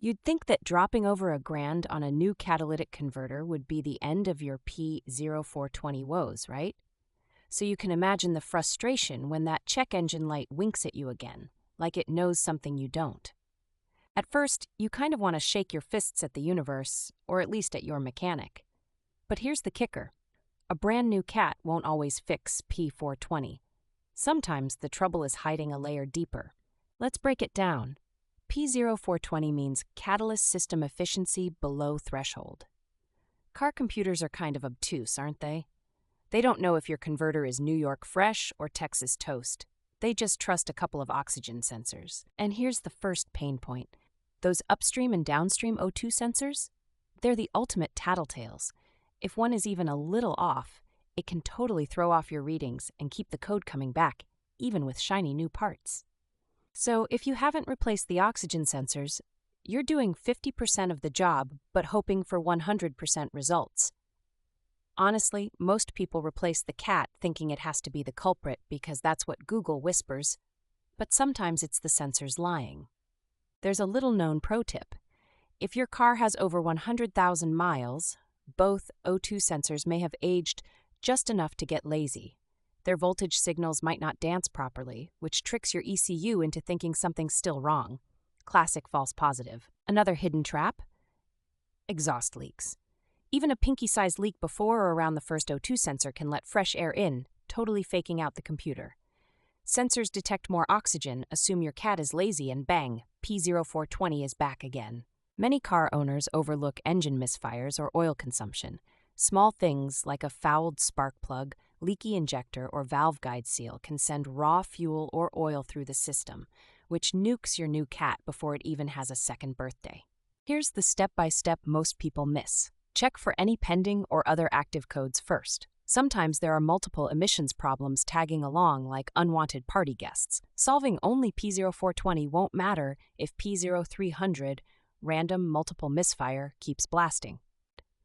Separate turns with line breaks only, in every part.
You'd think that dropping over $1,000 on a new catalytic converter would be the end of your P0420 woes, right? So you can imagine the frustration when that check engine light winks at you again, like it knows something you don't. At first, you kind of want to shake your fists at the universe, or at least at your mechanic. But here's the kicker. A brand new cat won't always fix P420. Sometimes the trouble is hiding a layer deeper. Let's break it down. P0420 means catalyst system efficiency below threshold. Car computers are kind of obtuse, aren't they? They don't know if your converter is New York fresh or Texas toast. They just trust a couple of oxygen sensors. And here's the first pain point. Those upstream and downstream O2 sensors? They're the ultimate tattletales. If one is even a little off, it can totally throw off your readings and keep the code coming back, even with shiny new parts. So if you haven't replaced the oxygen sensors, you're doing 50% of the job but hoping for 100% results. Honestly, most people replace the cat thinking it has to be the culprit because that's what Google whispers, but sometimes it's the sensors lying. There's a little-known pro tip. If your car has over 100,000 miles, both O2 sensors may have aged just enough to get lazy. Their voltage signals might not dance properly, which tricks your ECU into thinking something's still wrong. Classic false positive. Another hidden trap? Exhaust leaks. Even a pinky-sized leak before or around the first O2 sensor can let fresh air in, totally faking out the computer. Sensors detect more oxygen, assume your cat is lazy, and bang, P0420 is back again. Many car owners overlook engine misfires or oil consumption. Small things like a fouled spark plug, leaky injector, or valve guide seal can send raw fuel or oil through the system, which nukes your new cat before it even has a second birthday. Here's the step-by-step most people miss. Check for any pending or other active codes first. Sometimes there are multiple emissions problems tagging along, like unwanted party guests. Solving only P0420 won't matter if P0300, random multiple misfire, keeps blasting.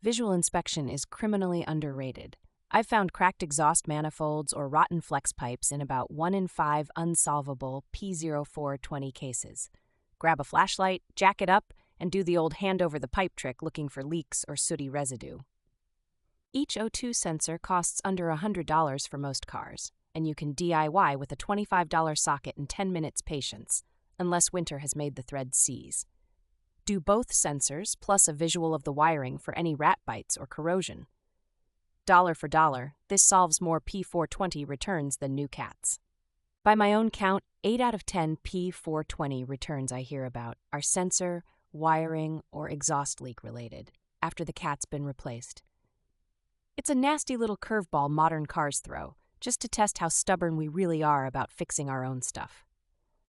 Visual inspection is criminally underrated. I've found cracked exhaust manifolds or rotten flex pipes in about 1 in 5 unsolvable P0420 cases. Grab a flashlight, jack it up, and do the old hand over the pipe trick looking for leaks or sooty residue. Each O2 sensor costs under $100 for most cars, and you can DIY with a $25 socket and 10 minutes patience, unless winter has made the thread seize. Do both sensors plus a visual of the wiring for any rat bites or corrosion. Dollar for dollar, this solves more P420 returns than new cats. By my own count, 8 out of 10 P420 returns I hear about are sensor, wiring, or exhaust leak related, after the cat's been replaced. It's a nasty little curveball modern cars throw, just to test how stubborn we really are about fixing our own stuff.